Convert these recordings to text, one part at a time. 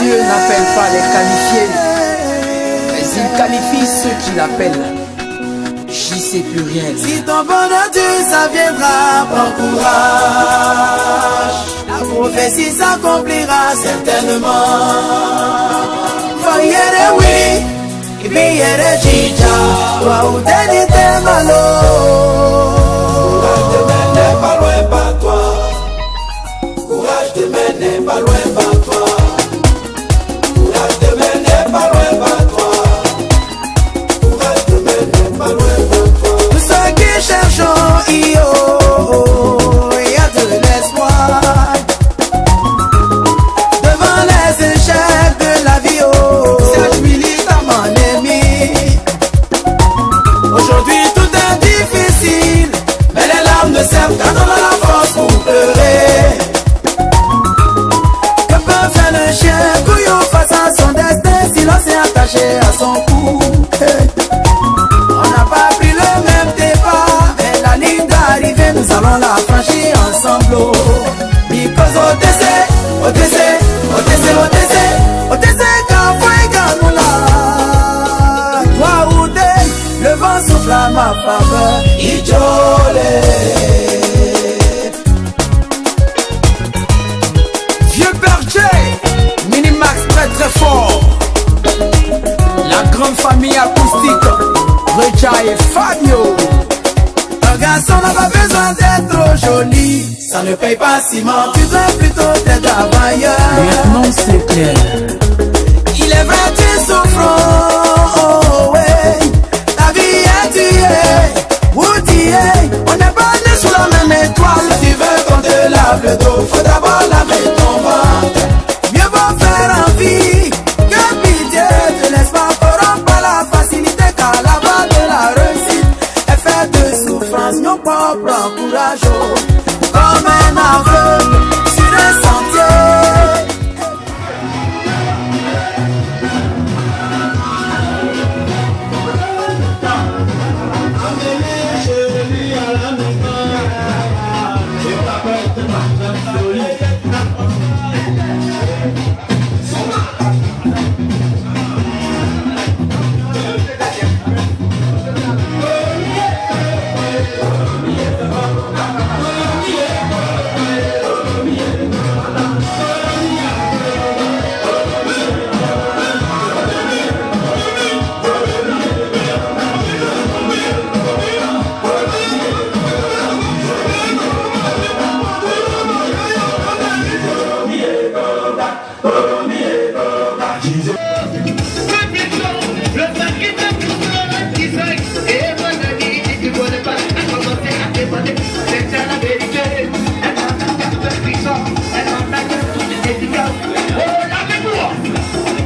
Dieu n'appelle pas les qualifiés, mais il qualifie ceux qui l'appellent. J'y sais plus rien. Si ton bonheur ça viendra, prends courage. La prophétie s'accomplira certainement. Voyez oui, et bien yere chicha, wa udenite malo. Courage de mener pas loin par toi. Courage de mener pas loin par toi. Courage de mener pas loin par toi. Courage de mener pas loin par toi. Tous ceux qui cherchent il y a de l'espoir. Devant les échecs de la vie, Serge Milita mon ennemi. Aujourd'hui tout est difficile, mais les larmes ne servent qu'à donner la force pour pleurer. Que peut faire le chien couillon face à son destin si l'on s'est attaché à son cou? On n'a pas pris le même départ, mais la ligne d'arrivée nous allons la franchir ensemble. Because OTC, OTC, OTC, OTC, OTC, Kafoui-Ganoula. Toi Oudé, le vent souffle à ma faveur, Ijolé. Vieux berger, Minimax très très fort. La grande famille acoustique, Recha et Fabio. Un garçon n'a pas besoin d'être trop joli, ça ne paye pas ciment, tu dois plutôt être travailleur. Maintenant c'est clair. Il est vrai tu souffres, oh, ouais. Ta vie est tuée, où tu es, on n'est pas né sous la même étoile. Si tu veux qu'on te lave le dos, faut d'abord laver ton ventre. Mieux vaut faire envie que pitié, te laisse pas corrompre par la facilité, car la voie de la réussite est faite de souffrance. Nos propres encourage comme un aveugle sur un sentier.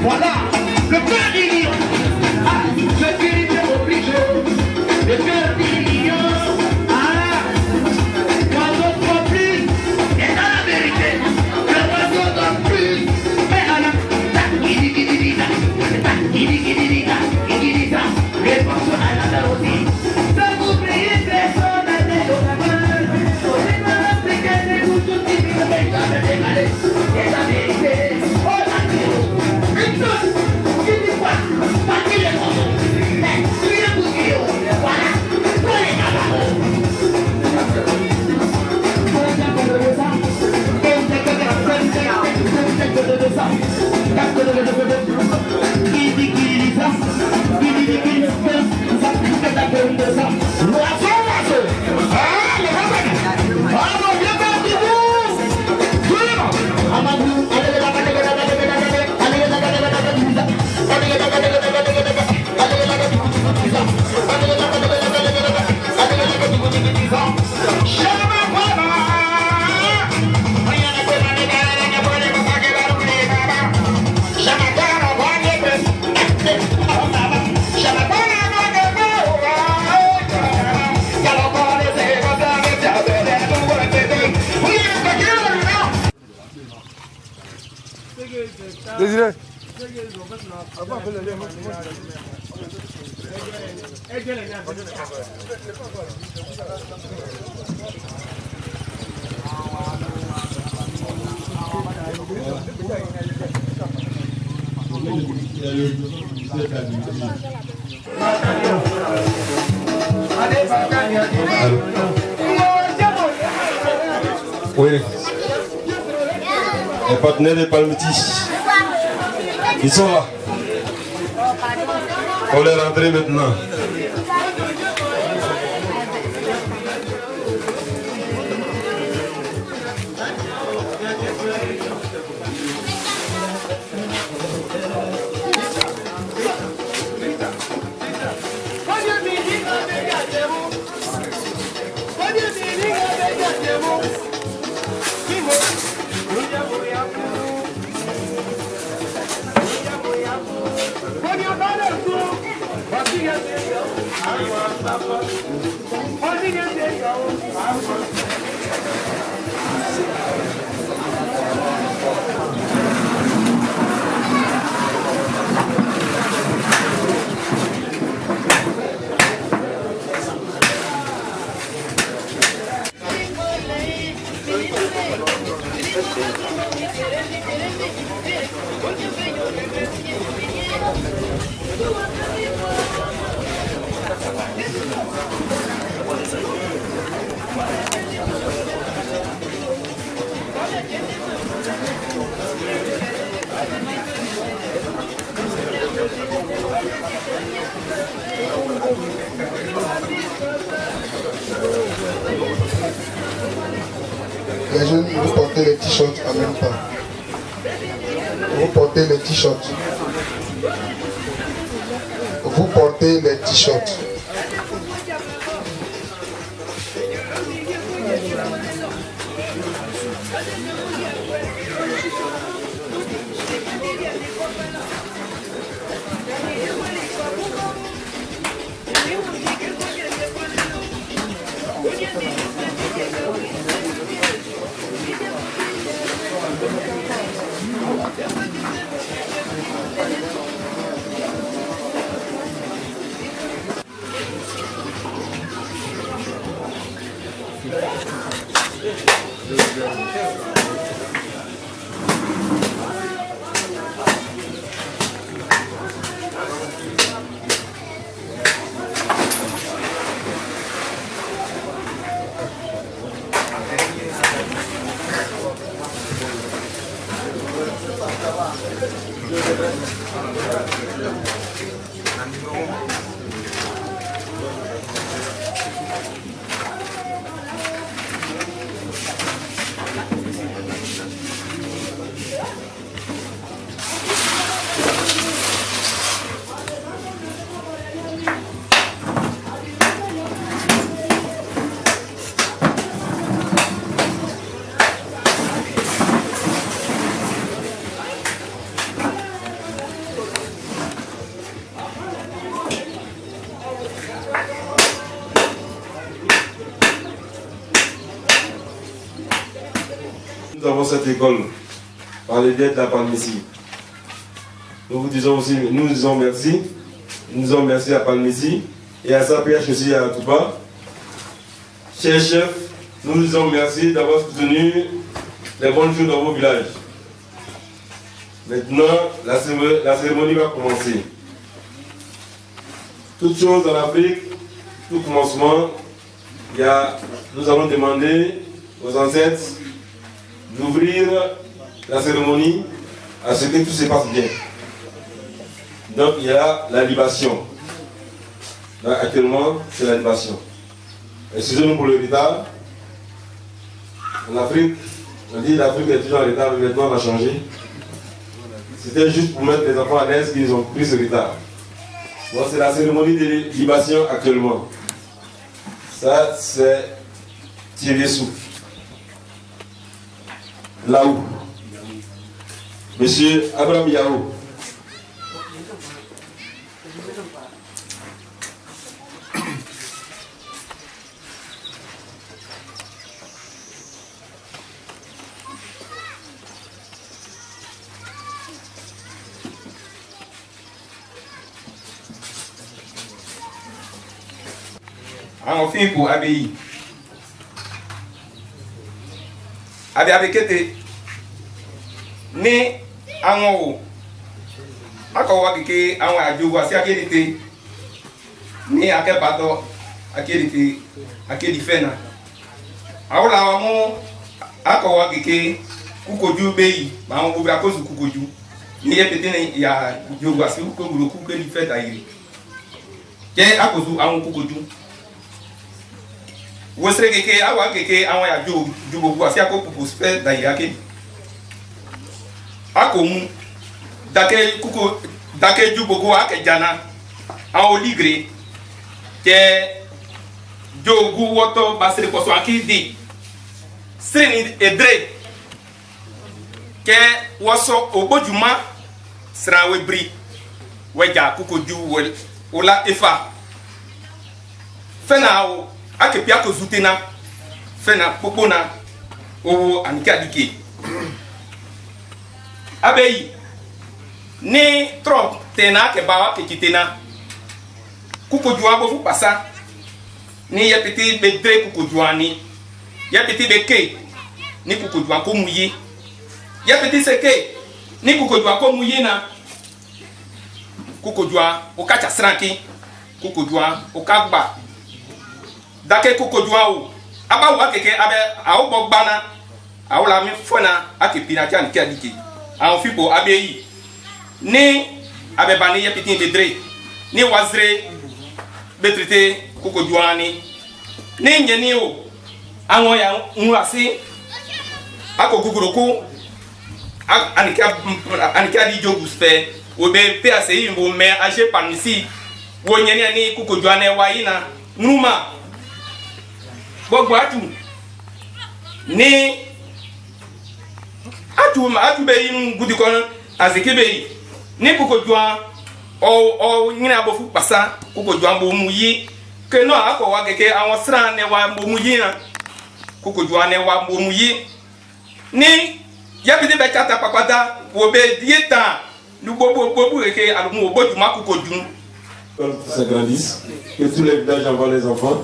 Voilà, le cœur du lion. Ah, le cœur du lion obligé. Le cœur du lion. Ah, l'oiseau ne plus. Et dans la vérité, l'oiseau ne plus. Mais à la les morceaux à la aussi. Ça vous priez, personne n'a des choses à faire. On est dans la séquence, vous tous qui vivent avec la vérité. Et la vérité. Oh, la vérité. Qui dit quoi? Pas qui les morceaux. Mais, tu es bouillé. Voilà. Toi les camarades. Désiré. Oui. Les partenaires des Palmitis. Ils sont là. On les rentrer maintenant. Les jeunes, vous portez les t-shirts en même temps. Vous portez les t-shirts. Vous portez les t-shirts. Nous avons cette école par les biais de la Palmici. Nous vous disons aussi, nous disons merci. Nous disons merci à Palmici et à SAPH aussi à Toupa. Chers chefs, nous disons merci d'avoir soutenu les bonnes choses dans vos villages. Maintenant, la cérémonie va commencer. Toute chose en Afrique, tout commencement, nous allons demander aux ancêtres d'ouvrir la cérémonie à ce que tout se passe bien. Donc il y a la libation. Là, actuellement, c'est la libation. Excusez-nous pour le retard. En Afrique, on dit l'Afrique est toujours en retard, mais maintenant on a changé. C'était juste pour mettre les enfants à l'aise qu'ils ont pris ce retard. Bon, c'est la cérémonie de libation actuellement. Ça, c'est tirer souffle. Là-haut. Monsieur Abraham Yahou. On fait pour ABI. ABI Kete. Né en haut. Akawa keke àwọn ajogo asi akelite ni akebato akelite akeli fena. Awla wa mu akawa keke kukoju beyi ma won gbogbo akozu kukoju. Ni yepete ni ya jogo asi ko gboro ku keli feta yiri. Je akozu àwọn kukoju. Wosre keke awa keke àwọn ya jogo asi akopu fe da yake. Akomu dake jubogo ake jana a oligre ke jogu woto basiri koso akidi sini edre ke woso obojuma srawe bri weja kukoju ola efa fena o ake pia ko zutena fena popona o anike adike abeyi ni Trump tena ke bawa ke kitena kukojua bofu pasa ni yepiti bedre kukojua ni yepiti beke ni kukojua ko muyi yepiti seke ni kukojua ko muyi na kukojua okacha sranki kukojua okagba dake kukojua o aba wa keke abe awo gbana awla mi fona akipina kan ke adike awon fipo abeyi ni abebani yepiti bedre ni wazre betrite kukojuani ni nyeni o awon ya nwasi akogugoroku anika di jogus fe obe pe ase yimbo me ase panisi wo nyeni ni kukojuane wa ina numa gbogbo atu ni atu be yin gudikon azikebe ni kukojua o nyina abofu pasa kukojua mbo muyi ke no akwa keke awon sran ne wa mbo muyi na kukojua ne wa mbo muyi ni yabide be chata papada wo be dieta lu bobo keke alumu obojuma kukoju s'agrandissent, que tous les villages envoient les enfants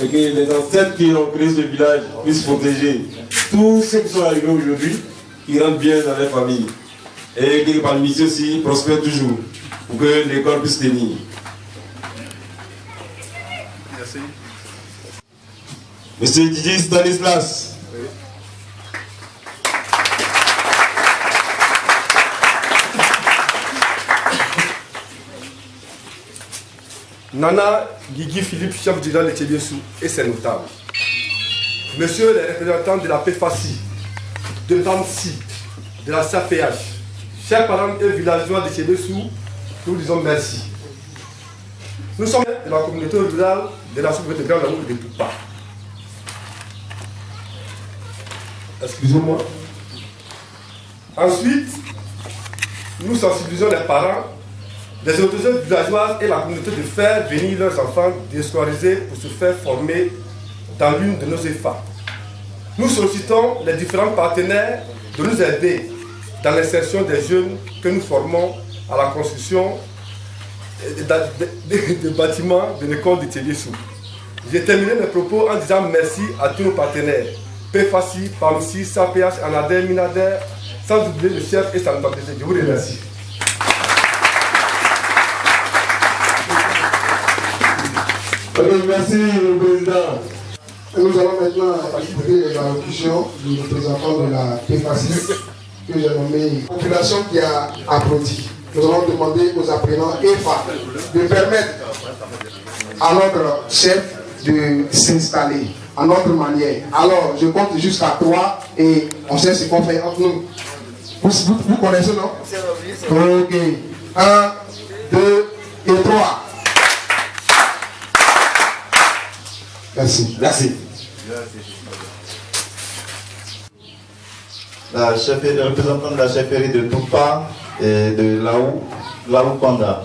et que les ancêtres qui ont créé ce village puissent protéger tous ceux qui sont arrivés aujourd'hui, qui rentrent bien dans leur famille. Et que parmi ceux aussi prospèrent toujours pour que l'école puisse tenir. Merci. Monsieur Didier Stanislas. Nana Guigui Philippe, chef du village de Tchébiersou, et ses notables. Monsieur les représentants de la PFACI, de l'ANSI, de la CAPH, chers parents et villageois de Tchébiersou, nous disons merci. Nous sommes de la communauté rurale de la sous-préfecture de Grand Lamour de Toupa. Excusez-moi. Ensuite, nous sensibilisons les parents, les autorités villageoises et la communauté de faire venir leurs enfants déscolarisés pour se faire former dans l'une de nos EFA. Nous sollicitons les différents partenaires de nous aider dans l'insertion des jeunes que nous formons à la construction des bâtiments de l'école de Tchébiersou. J'ai terminé mes propos en disant merci à tous nos partenaires, PFACI, PAMSI, SAPH, ANADER, MINADER, sans oublier le chef et sa notabilité. Je vous remercie. Merci, le président. Nous allons maintenant écouter les allocutions du représentant de la PFACI que j'ai nommé population qui a applaudi. Nous allons demander aux apprenants EFA de permettre à notre chef de s'installer à notre manière. Alors, je compte jusqu'à 3 et on sait ce qu'on fait entre nous. Vous connaissez, non? Ok. 1, 2 et 3. Merci. Merci. La représentante de la chefferie de Toupa et de Laou Panda.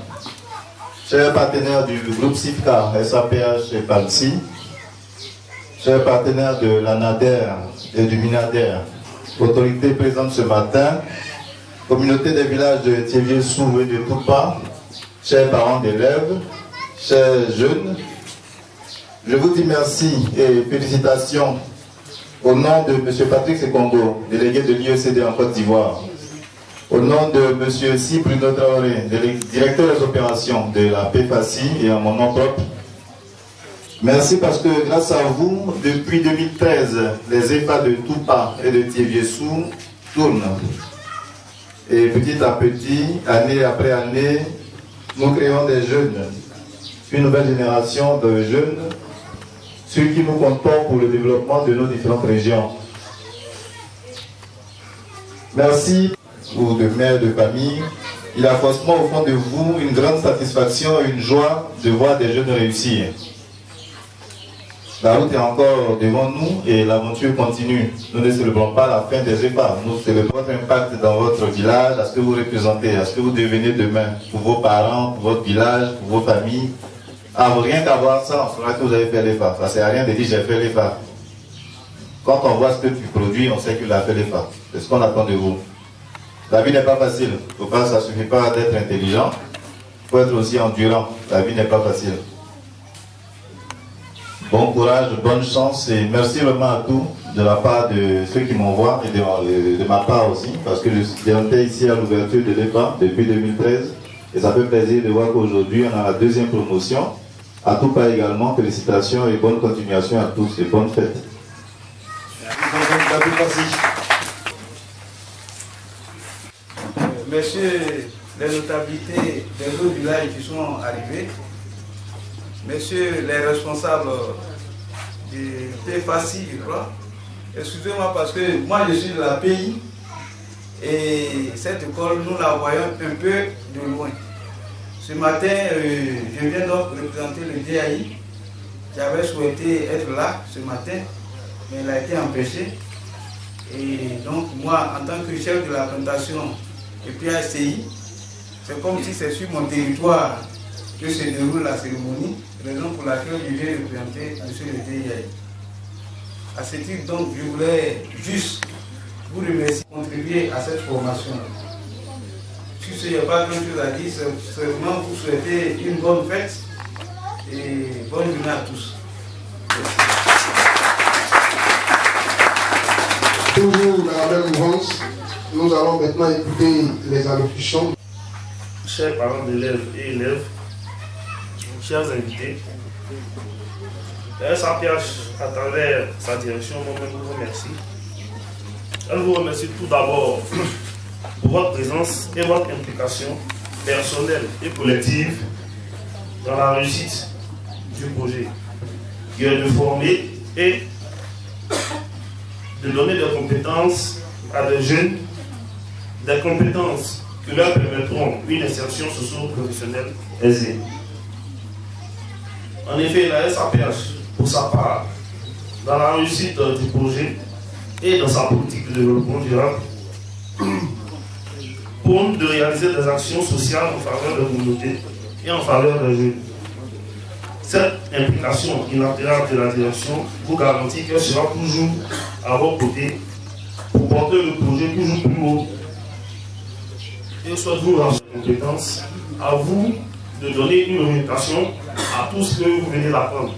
Chers partenaires du groupe SIFCA, SAPH et PAMSI, chers partenaires de l'ANADER et du MINADER, autorités présentes ce matin, communauté des villages de Tchébiersou et de Toupa, chers parents d'élèves, chers jeunes, je vous dis merci et félicitations au nom de M. Patrick Sekongo, délégué de l'IECD en Côte d'Ivoire. Au nom de M. Si Bruno Traoré, directeur des opérations de la PFACI et à mon nom propre, merci parce que grâce à vous, depuis 2013, les EFA de Toupa et de Thiéviessou tournent. Et petit à petit, année après année, nous créons des jeunes, une nouvelle génération de jeunes, sur qui nous comptons pour le développement de nos différentes régions. Merci aux mères de famille. Il a forcément au fond de vous une grande satisfaction et une joie de voir des jeunes réussir. La route est encore devant nous et l'aventure continue. Nous ne célébrons pas la fin des EFA. Nous célébrons votre impact dans votre village, à ce que vous représentez, à ce que vous devenez demain, pour vos parents, pour votre village, pour vos familles. Rien qu'à voir ça, on saura que vous avez fait l'EFA. Ça ne sert à rien de dire j'ai fait l'EFA. Quand on voit ce que tu produis, on sait qu'il a fait l'EFA. C'est ce qu'on attend de vous. La vie n'est pas facile. Ça ne suffit pas d'être intelligent. Il faut être aussi endurant. La vie n'est pas facile. Bon courage, bonne chance et merci vraiment à tous de la part de ceux qui m'envoient et de ma part aussi, parce que je suis ici à l'ouverture de l'EFA depuis 2013 et ça fait plaisir de voir qu'aujourd'hui on a la deuxième promotion. À tout pas également, félicitations et bonne continuation à tous et bonne fête. Messieurs les notabilités des autres villages qui sont arrivés, messieurs les responsables du PFACI, je crois, excusez-moi parce que moi je suis de la pays et cette école nous la voyons un peu de loin. Ce matin, je viens donc représenter le DAI. J'avais souhaité être là ce matin, mais il a été empêché. Et donc moi, en tant que chef de la plantation et PACI, c'est comme si c'est sur mon territoire que se déroule la cérémonie, raison pour laquelle je viens représenter M. le DAI. À ce titre, donc, je voulais juste vous remercier de contribuer à cette formation. Puisqu'il n'y a pas grand-chose à dire, c'est seulement vous souhaiter une bonne fête et bonne journée à tous. Toujours dans la même mouvance, nous allons maintenant écouter les allocutions. Chers parents d'élèves et élèves, chers invités, la SAPH, à travers sa direction, moi-même vous remercie. Elle vous remercie tout d'abord pour votre présence et votre implication personnelle et collective dans la réussite du projet, qui est de former et de donner des compétences à des jeunes, des compétences qui leur permettront une insertion socio-professionnelle aisée. En effet, la SAPH, pour sa part, dans la réussite du projet et dans sa politique de développement durable, pour de réaliser des actions sociales en faveur de la communauté et en faveur des jeunes. Cette implication inaltérable de la direction vous garantit qu'elle sera toujours à vos côtés pour porter le projet toujours plus haut. Et soit vous dans cette compétence, à vous de donner une orientation à tout ce que vous venez d'apprendre,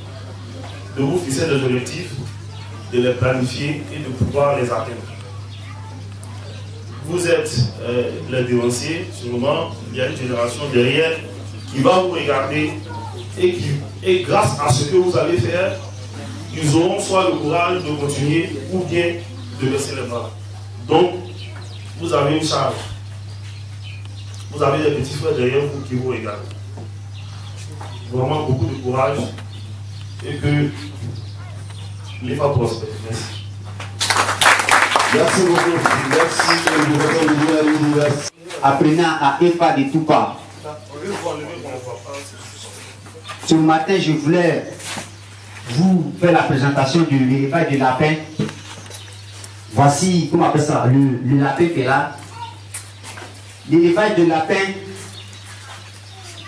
de vous fixer des objectifs, de les planifier et de pouvoir les atteindre. Vous êtes les dévanciers, sûrement, il y a une génération derrière qui va vous regarder et grâce à ce que vous allez faire, ils auront soit le courage de continuer ou bien de baisser les bras. Donc, vous avez une charge. Vous avez des petits frères derrière vous qui vous regardent. Vraiment beaucoup de courage et que l'EFA prospère. Merci. Merci beaucoup. Merci. Apprenant à EFA de Toupa. Ce matin, je voulais vous faire la présentation de l'élevage de lapin. Voici, comment on appelle ça, le lapin qui est là. L'élevage de lapin,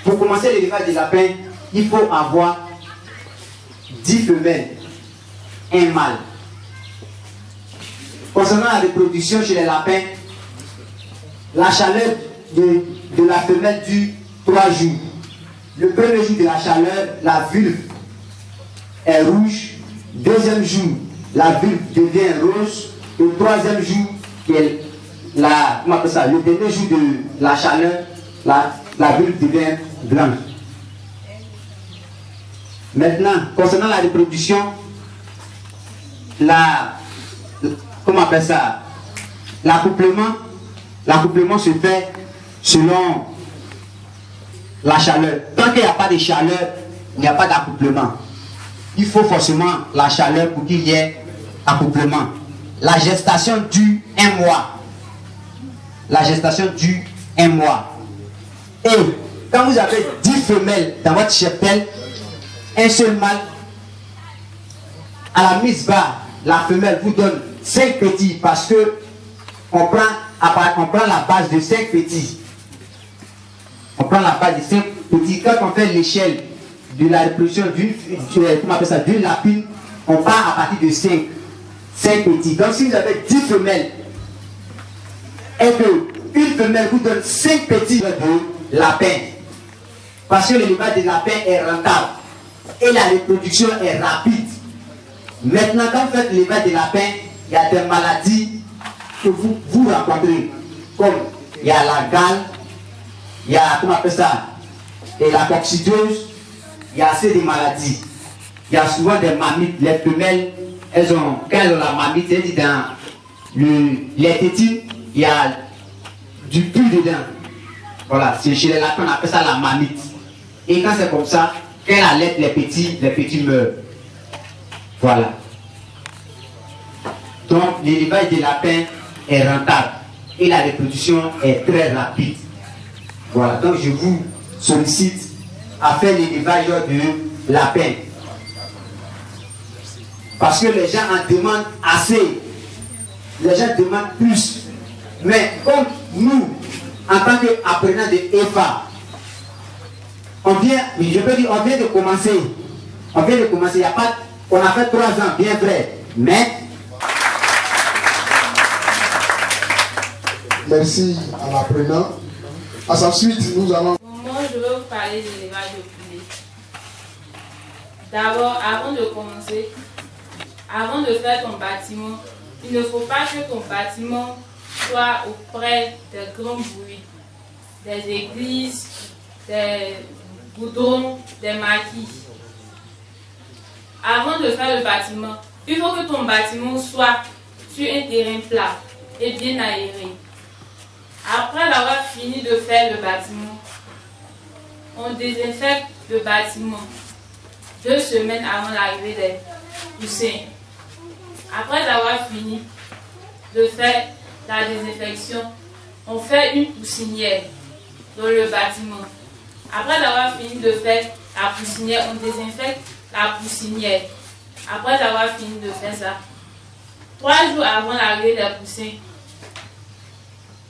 pour commencer l'élevage de lapin, il faut avoir 10 femelles, un mâle. Concernant la reproduction chez les lapins, la chaleur de la femelle dure 3 jours. Le premier jour de la chaleur, la vulve est rouge. Deuxième jour, la vulve devient rose. Le troisième jour, comment on appelle ça, le dernier jour de la chaleur, la vulve devient blanche. Maintenant, concernant la reproduction, comment on appelle ça, l'accouplement se fait selon la chaleur. Tant qu'il n'y a pas de chaleur, il n'y a pas d'accouplement. Il faut forcément la chaleur pour qu'il y ait accouplement. La gestation dure 1 mois. La gestation dure 1 mois. Et quand vous avez 10 femelles dans votre cheptel, un seul mâle, à la mise bas, la femelle vous donne 5 petits parce que on prend la base de 5 petits. On prend la base de 5 petits. Quand on fait l'échelle de la reproduction d'une lapine, on part à partir de 5 petits. Donc si vous avez 10 femelles et qu'une femelle vous donne 5 petits de lapin, parce que l'élevage des lapins est rentable et la reproduction est rapide. Maintenant, quand vous faites l'élevage des lapins, il y a des maladies que vous rencontrez, comme il y a la gale, il y a, comment on appelle ça, et la coccidiose, il y a assez de maladies. Il y a souvent des mammites, les femelles, quand elles ont la mammite, c'est dans les tétines, il y a du pus dedans. Voilà, c'est chez les lapins, on appelle ça la mammite. Et quand c'est comme ça, quand elle allait les petits meurent. Voilà. Donc l'élevage des lapins est rentable et la reproduction est très rapide. Voilà, donc je vous sollicite à faire l'élevage de lapins. Parce que les gens en demandent assez. Les gens demandent plus. Mais comme nous, en tant qu'apprenants de EFA, on vient de commencer. On vient de commencer. Il y a pas, on a fait 3 ans, bien vrai. Mais merci à l'apprenant. À sa suite, nous allons. Moi, je vais vous parler de l'élevage de poulet. D'abord, avant de commencer, avant de faire ton bâtiment, il ne faut pas que ton bâtiment soit auprès des grands bruits, des églises, des goudrons, des maquis. Avant de faire le bâtiment, il faut que ton bâtiment soit sur un terrain plat et bien aéré. Après avoir fini de faire le bâtiment, on désinfecte le bâtiment 2 semaines avant l'arrivée des poussins. Après avoir fini de faire la désinfection, on fait une poussinière dans le bâtiment. Après avoir fini de faire la poussinière, on désinfecte la poussinière. Après avoir fini de faire ça, 3 jours avant l'arrivée des poussins,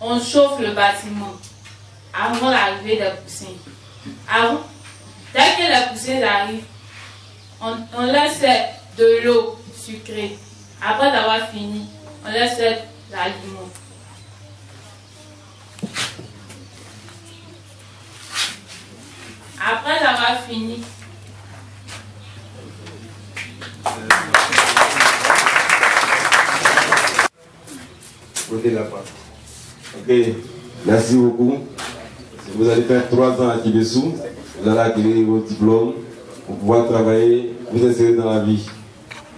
on chauffe le bâtiment avant l'arrivée des poussins. Dès que les poussins arrivent, on laisse de l'eau sucrée. Après avoir fini, on laisse l'aliment. Après avoir fini, Prenez la part. Ok, merci beaucoup. Vous allez faire 3 ans à Kibessou, vous allez acquérir vos diplômes pour pouvoir travailler, vous insérer dans la vie.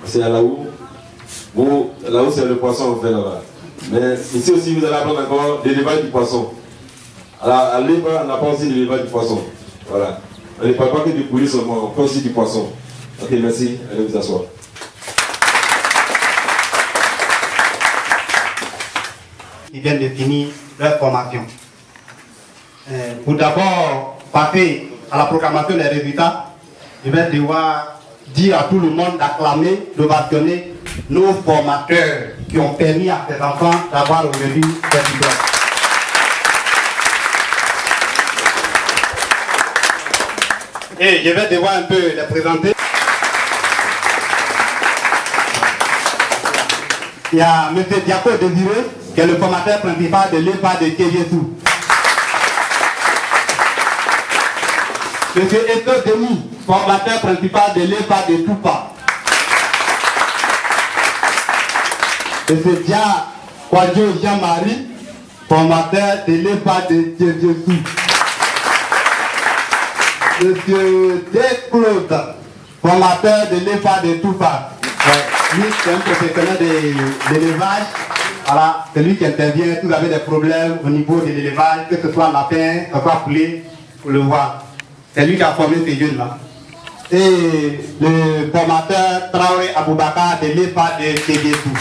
C'est à là-haut. Bon, là-haut c'est le poisson on fait là-bas. Mais ici aussi vous allez apprendre encore l'élevage du poisson. À l'élevage on apprend aussi l'élevage du poisson. Voilà. On ne parle pas que du poulet seulement, on fait aussi du poisson. Ok, merci, allez vous asseoir. Ils viennent de finir leur formation. Pour d'abord passer à la proclamation des résultats, je vais devoir dire à tout le monde d'acclamer, d'ovationner nos formateurs qui ont permis à ces enfants d'avoir aujourd'hui des diplômes. Et je vais devoir un peu les présenter. Il y a M. Diaco Désiré, qui est le formateur principal de l'EFA de Kéviesou. M. Eto Denis, formateur principal de l'EFA de Toupa. M. Dia Kwadjo Jean-Marie, formateur de l'EPA de Dieudesou. Monsieur Desclaude, formateur de l'EPA de Toufa. Lui, c'est un professionnel de l'élevage. Voilà, c'est lui qui intervient si vous avez des problèmes au niveau de l'élevage, que ce soit lapin, que ce soit poulet, pour le voir. C'est lui qui a formé ces jeunes-là. Et le formateur Traoré Aboubakar de l'EPA de Dieudesou.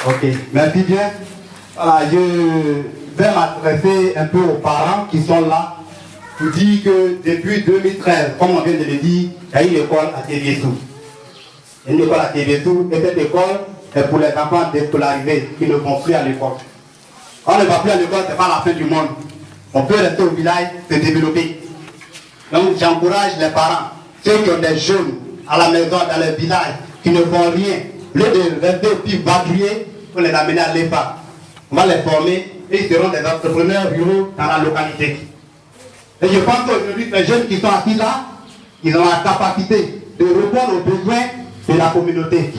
Ok, merci bien. Voilà, je vais m'adresser un peu aux parents qui sont là pour dire que depuis 2013, comme on vient de le dire, il y a une école à Dieudesou. Une école à Dieudesou, et cette école est pour les enfants déscolarisés qui ne vont plus à l'école. Quand on ne va plus à l'école, ce n'est pas la fin du monde. On peut rester au village, se développer. Donc j'encourage les parents, ceux qui ont des jeunes à la maison, dans le village, qui ne font rien, au lieu de rester au petit vadrouiller, pour les amener à l'EPA. On va les former et ils seront des entrepreneurs ruraux dans la localité. Et je pense qu'aujourd'hui, les jeunes qui sont assis là, ils ont la capacité de répondre aux besoins de la communauté.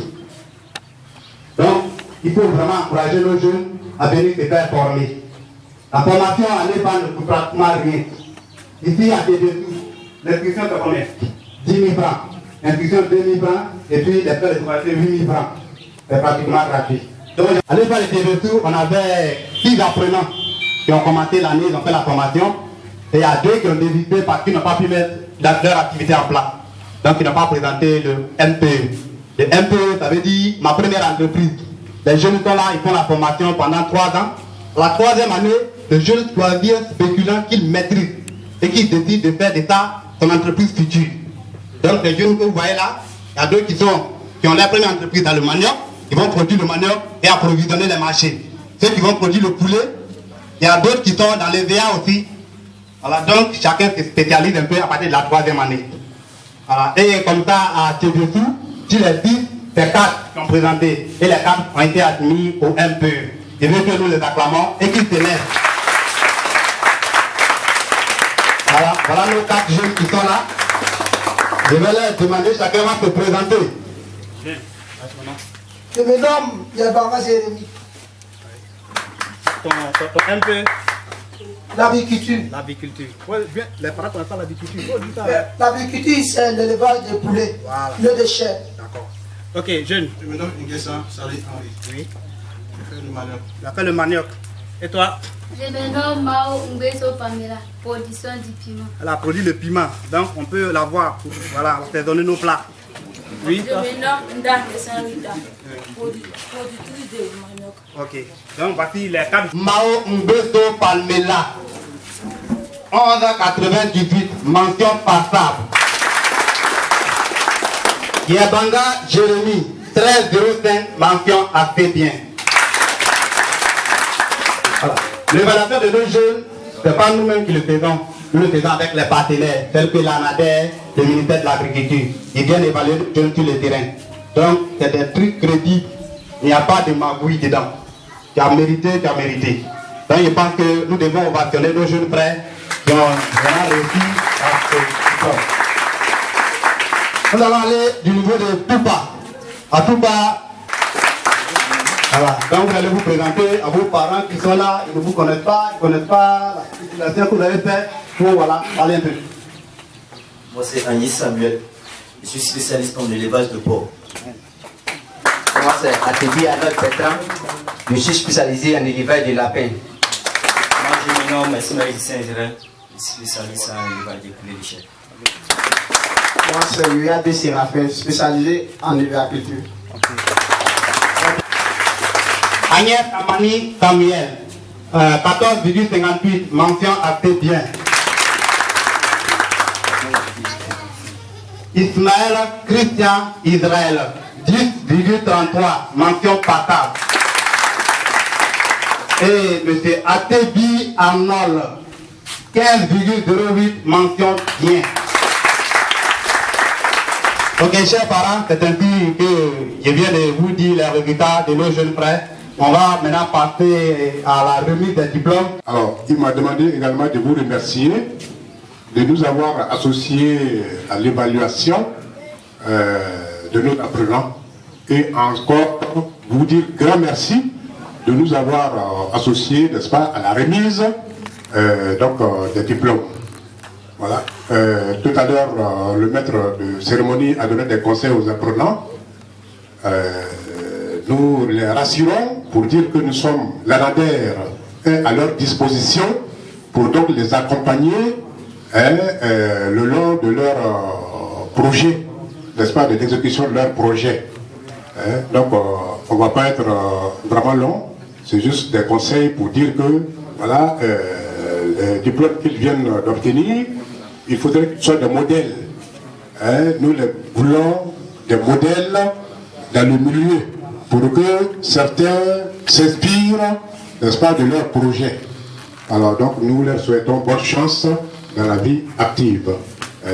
Donc, il faut vraiment encourager nos jeunes à venir se faire former. La formation à l'EPA ne coûte pratiquement rien. Ici, à Dieudesou, l'inscription c'est combien? 10 000 francs. L'inscription 2 000 francs et puis les frais de formation 8 000 francs. C'est pratiquement gratuit. Donc, à l'EPA de Dieudesou, on avait 6 apprenants qui ont commencé l'année, ils ont fait la formation. Et il y a 2 qui ont désisté parce qu'ils n'ont pas pu mettre leur activité en place. Donc, ils n'ont pas présenté le MPE. Le MPE, ça veut dire ma première entreprise. Les jeunes sont là, ils font la formation pendant 3 ans. La 3e année, le jeune choisit un spéculant qu'il maîtrise et qui décide de faire de ça son entreprise future. Donc, les jeunes que vous voyez là, il y a 2 qui ont leur première entreprise dans le manioc. Ils vont produire le manioc et approvisionner les marchés. Ceux qui vont produire le poulet, il y a d'autres qui sont dans les VA aussi. Voilà, donc chacun se spécialise un peu à partir de la 3e année. Voilà, et comme ça, à Dieudesou, sur les 10, c'est 4 qui ont présenté et les 4 ont été admis au MPE. Je veux que nous les acclamons et qu'ils se lèvent. Voilà nos 4 jeunes qui sont là. Je vais leur demander, chacun va se présenter. Je me nomme Yabanga Jérémy. Ton MPE. L'aviculture. L'aviculture. Ouais, bien, les parents connaissent pas l'aviculture. L'aviculture, c'est l'élevage de poulets, le de chair. D'accord. Ok, jeune. Je me nomme Nguessan Salih Henri. Oui. Je fais le manioc. Tu as fait le manioc. Et toi? Je me nomme Mao Ngweso Pamela, production du piment. Elle a produit le piment, donc on peut l'avoir pour voilà, assaisonner nos plats. Oui. Je me nomme Ndake Saint-Rita, productrice de manioc. Ok, donc voici les 4. Mao Ngweso Palmela, 11,98, mention passable. Yabanga Jérémy, 13,05, mention assez bien. Voilà. L'évaluation de nos jeunes, ce n'est pas nous-mêmes qui le faisons. Nous le faisons avec les partenaires, tels que l'ANADER, le ministère de l'Agriculture. Ils viennent évaluer les jeunes sur le terrain. Donc, c'est des trucs crédibles. Il n'y a pas de magouille dedans. Tu as mérité, tu as mérité. Donc, je pense que nous devons ovationner nos jeunes frères qui ont vraiment réussi à ce sport. Nous allons aller du niveau de Toupa. À Toupa, voilà. Donc vous allez vous présenter à vos parents qui sont là, ils ne vous connaissent pas, ils ne connaissent pas la situation que vous avez faite. Pour voilà, parler un peu. Moi c'est Agnès Samuel, je suis spécialiste en élevage de porc. Moi c'est Atebi Anot Petran, je suis spécialisé en élevage de lapins. Moi je me nomme Ismaël Saint-Israël, je suis spécialiste en élevage de poulets de chair. Moi c'est Yuyade Séraphin, spécialisé en agriculture. Agnès Amani Samuel, 14,58, mention assez bien. Ismaël Christian Israël, 10,33, mention passable. Et M. Atebi Arnold, 15,08, mention bien. Ok, chers parents, c'est ainsi que je viens de vous dire les résultats de nos jeunes frères. On va maintenant passer à la remise des diplômes. Alors, il m'a demandé également de vous remercier de nous avoir associés à l'évaluation de nos apprenants et encore vous dire grand merci de nous avoir associés, n'est-ce pas, à la remise des diplômes. Voilà. Tout à l'heure, le maître de cérémonie a donné des conseils aux apprenants. Nous les rassurons pour dire que nous sommes l'ANADER à leur disposition pour donc les accompagner le long de leur projet, n'est-ce pas, de l'exécution de leur projet. Donc, on ne va pas être vraiment long, c'est juste des conseils pour dire que, voilà, les diplômes qu'ils viennent d'obtenir, il faudrait qu'ils soient des modèles. Nous les voulons des modèles dans le milieu, pour que certains s'inspirent, n'est-ce pas, de leur projet. Alors donc, nous leur souhaitons bonne chance dans la vie active.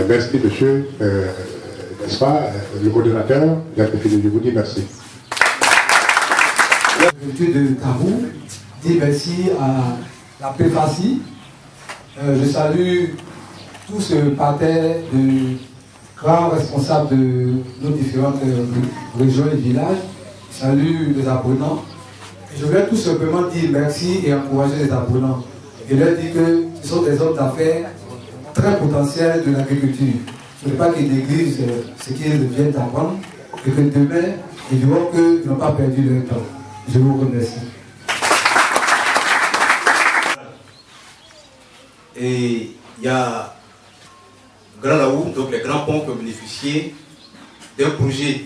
Merci, monsieur, n'est-ce pas, le modérateur, je vous dis merci. Monsieur de Carou, dit merci à la PFACI. Je salue tout ce parterre de grands responsables de nos différentes régions et villages. Je salue les apprenants. Je voulais tout simplement dire merci et encourager les apprenants. Et leur dire que ce sont des hommes d'affaires très potentiels de l'agriculture. Il ne faut pas qu'ils négligent ce qu'ils viennent d'apprendre et que demain, ils verront qu'ils n'ont pas perdu leur temps. Je vous remercie. Et il y a Grand Laou, donc les grands ponts qui ont bénéficié d'un projet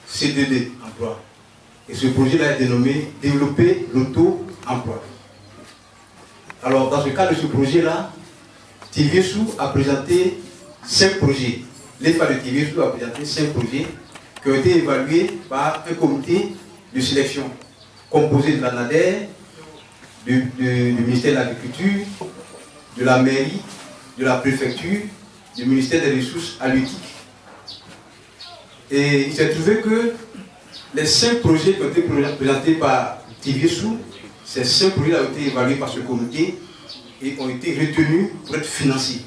CDD emploi. Et ce projet-là est dénommé Développer l'auto-emploi. Alors, dans le cadre de ce projet-là, Tiviesu a présenté 5 projets. L'EFA de Tiviesu a présenté 5 projets qui ont été évalués par un comité de sélection composé de l'ANADER, du ministère de l'Agriculture, de la mairie, de la préfecture, du ministère des Ressources halieutiques. Et il s'est trouvé que les 5 projets qui ont été présentés par Tiviesu, ces 5 projets ont été évalués par ce comité et ont été retenus pour être financés.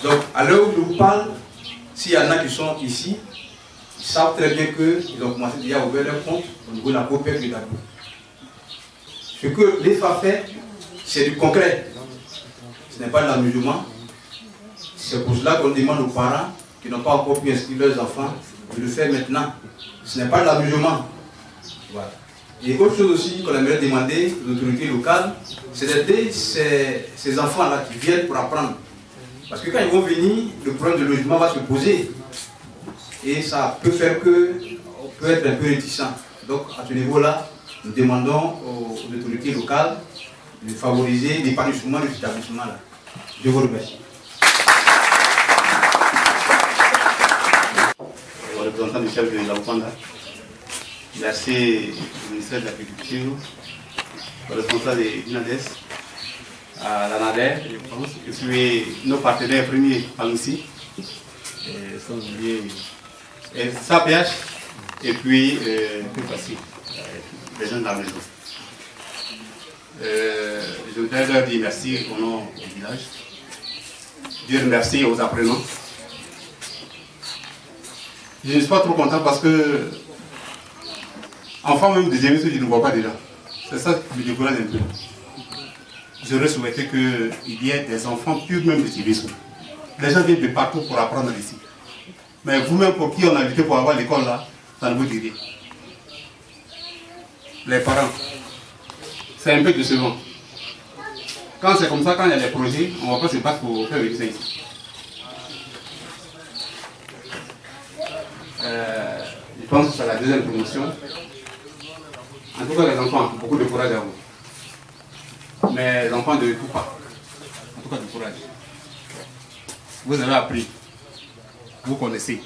Donc, à l'heure où je vous parle, s'il y en a qui sont ici, ils savent très bien qu'ils ont commencé déjà à ouvrir leur compte au niveau de la COPEC de Dabo. Ce que l'EFA fait, c'est du concret. Ce n'est pas de l'amusement. C'est pour cela qu'on demande aux parents qui n'ont pas encore pu inscrire leurs enfants de le faire maintenant. Ce n'est pas de l'amusement. Voilà. Et autre chose aussi qu'on aimerait demander aux autorités locales, c'est d'aider ces enfants-là qui viennent pour apprendre. Parce que quand ils vont venir, le problème de logement va se poser. Et ça peut faire qu'on peut être un peu réticent. Donc à ce niveau-là, nous demandons aux autorités locales de favoriser l'épanouissement de cet établissement-là. Je vous remercie. Le représentant du chef de l'Aupanda, merci au ministère de l'Agriculture, au responsable de l'INADES, à l'ANADER, je pense, et puis nos partenaires premiers à Lucie, SAPH, et puis les gens de la maison. Je voudrais leur dire merci au nom du village, dire merci aux apprenants. Je ne suis pas trop content parce que, enfant même des émissions, je ne vois pas déjà. C'est ça qui me décourage un peu. J'aurais souhaité qu'il y ait des enfants purs même de civisme. Les gens viennent de partout pour apprendre ici. Mais vous-même, pour qui on a lutté pour avoir l'école là, ça ne vous dit rien. Les parents, c'est un peu décevant. Quand c'est comme ça, quand il y a des projets, on ne va pas se battre pour faire venir ça ici. Je pense que c'est la deuxième promotion. En tout cas, les enfants, beaucoup de courage à vous. Mais les enfants de tout pas. En tout cas, du courage. Vous avez appris. Vous connaissez.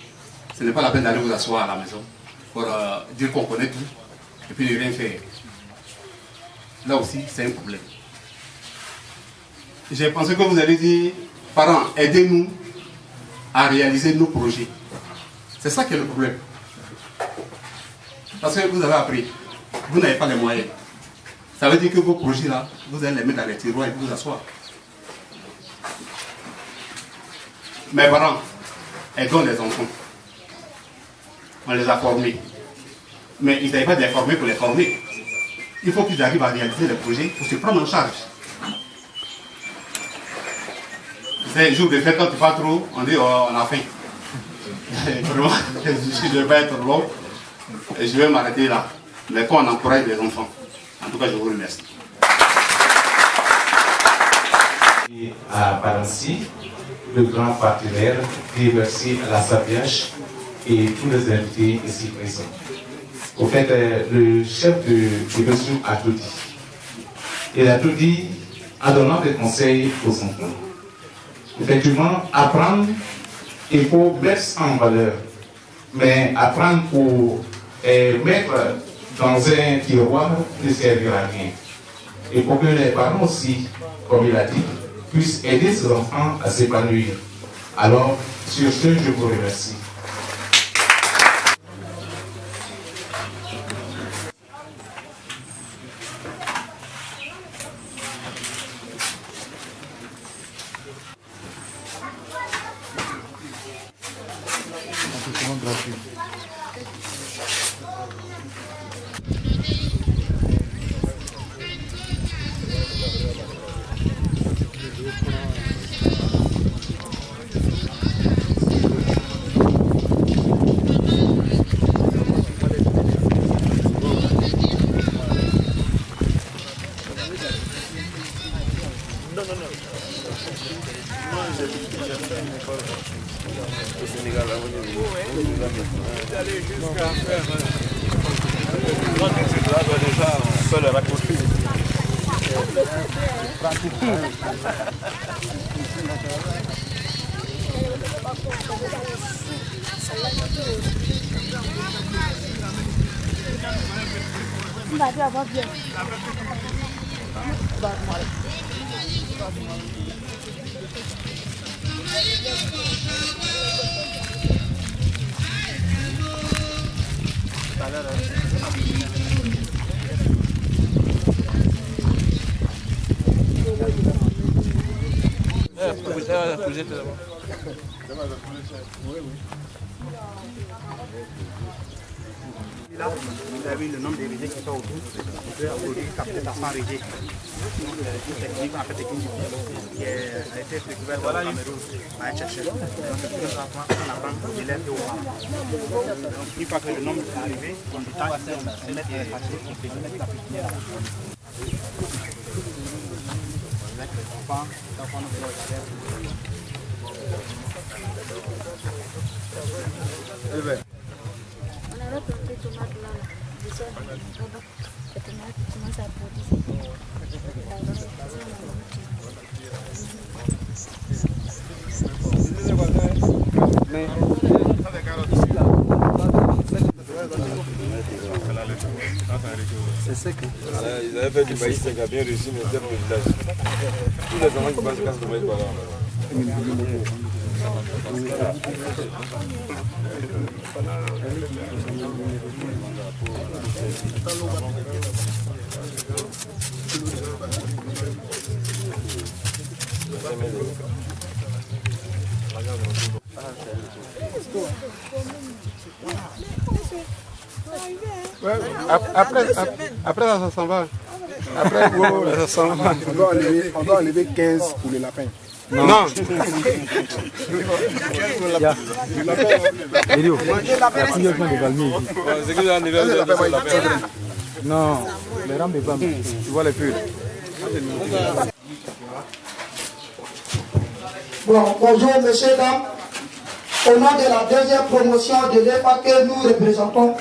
Ce n'est pas la peine d'aller vous asseoir à la maison pour dire qu'on connaît tout et puis ne rien faire. Là aussi, c'est un problème. J'ai pensé que vous allez dire, parents, aidez-nous à réaliser nos projets. C'est ça qui est le problème. Parce que vous avez appris, vous n'avez pas les moyens. Ça veut dire que vos projets là, vous allez les mettre dans les tiroirs et vous asseoir. Mes parents, aidons les enfants. on les a formés. Mais il ne s'agit pas de les former pour les former. Il faut qu'ils arrivent à réaliser le projet pour se prendre en charge. C'est un jour de fête, quand tu vas trop, on dit oh, on a faim. Vraiment, je ne vais pas être long. Et je vais m'arrêter là. Mais quand on encourage les enfants, en tout cas, je vous remercie. Et à Balancy, le grand partenaire, et merci à la SAPH et tous les invités ici présents. Au fait, le chef de Besou a tout dit. Il a tout dit en donnant des conseils aux enfants. Effectivement, apprendre, il faut mettre en valeur. Mais apprendre pour mettre dans un tiroir ne servira à rien. Et pour que les parents aussi, comme il a dit, puissent aider ces enfants à s'épanouir. Alors, sur ce, je vous remercie. Là, vous avez le nombre de régés qui sont autour. Vous pouvez aujourd'hui capter à 100 régés. Une technique en fait qui a été découverte au Cameroun à un chercheur. Donc, on apprend de l'élève et aux parents. Donc, une fois que le nombre est arrivé, on détache, on se met à passer, on peut mettre la pépinière à l'enfant. Avec les enfants nous on avait planté tomates là, les tomates commencent à produire. C'est sec. Ils avaient fait du maïs sec, a bien réussi, mais c'était dans le village. Tous les enfants qui passent cassent le maïs par là. Ouais, après ça s'en va. Après, ça s'en va. On doit enlever 15 pour les lapins. Non. Non, les rames de Valmy, tu vois les purs. Bon, bonjour messieurs, dames. Au nom de la deuxième promotion de l'EFA que nous représentons,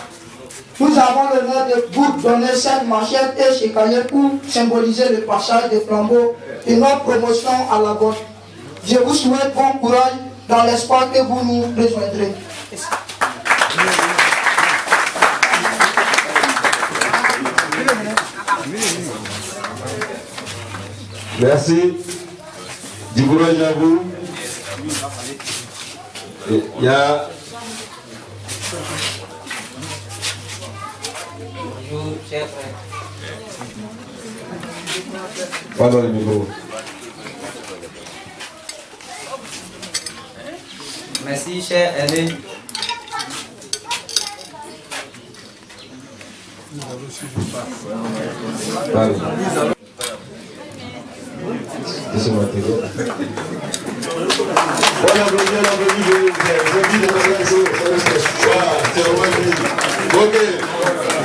nous avons l'honneur de vous donner cette manchette et chicaillé pour symboliser le passage des flambeaux de notre promotion à la gauche. Je vous souhaite bon courage dans l'espoir que vous nous rejoindrez. Merci. Du courage à vous. Il y a... Bonjour, chers frères. Pardon le micro. Merci, cher aîné. Ok,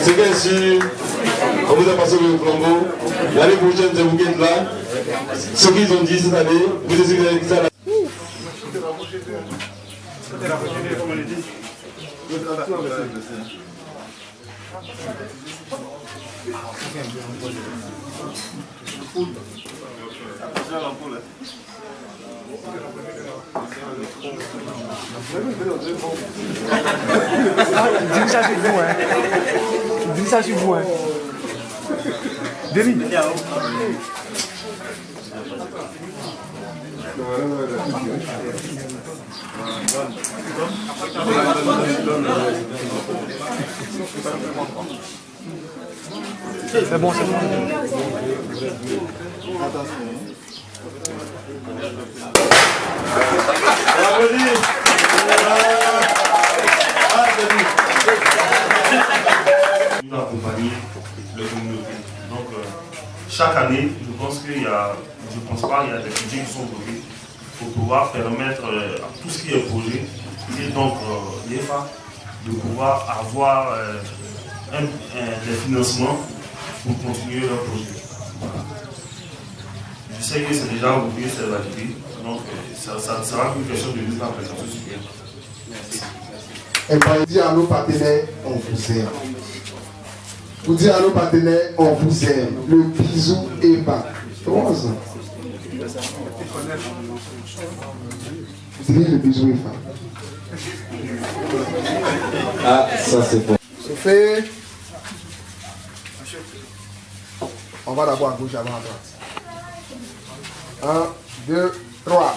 c'est bien sûr, on vous a passé le flambeau. L'année prochaine, c'est vous qui êtes là. Ce qu'ils ont dit cette année, vous essayez de dire ça là. Dis ça sur vous, hein. Dis ça sur vous, hein. Denis. C'est bon, c'est bon. Nous accompagner la communauté. Donc, chaque année, je pense qu'il y a, des budgets qui sont votés pour pouvoir permettre à tout ce qui est projet, et donc l'EFA, de pouvoir avoir des financements pour continuer leur projet. Voilà. Je sais que c'est déjà oublié, c'est validé, donc ça sera une question de mise en place. Et pour dire à nos partenaires, on vous aime. Pour dire à nos partenaires, on vous aime. Le bisou est bas. Comment ça? Le bisou est bas. Ah, ça c'est bon. C'est fait. On va d'abord à gauche avant à droite. 1, 2, 3.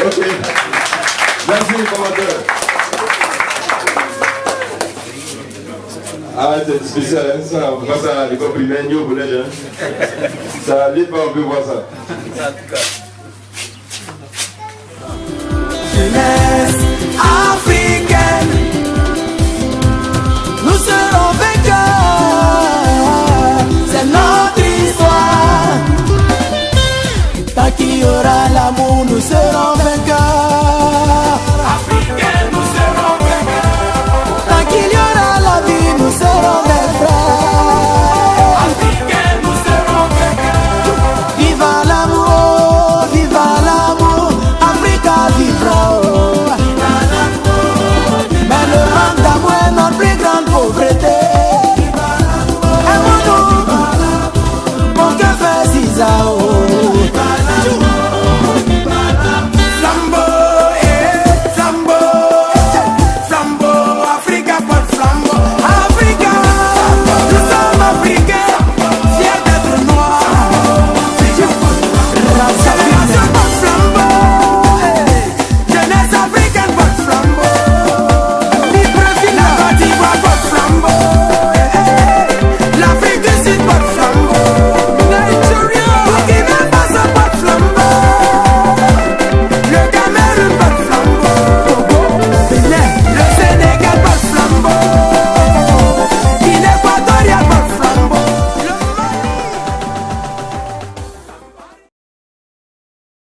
Ok. Merci, commandeur. Ah, c'est spécial, hein, ça. On voit ça à l'école primaire, au collège. Hein. Ça n'allait pas, on peut voir ça. Jeunesse africaine, nous serons vainqueurs, c'est notre histoire. Tant qu'il y aura l'amour, nous serons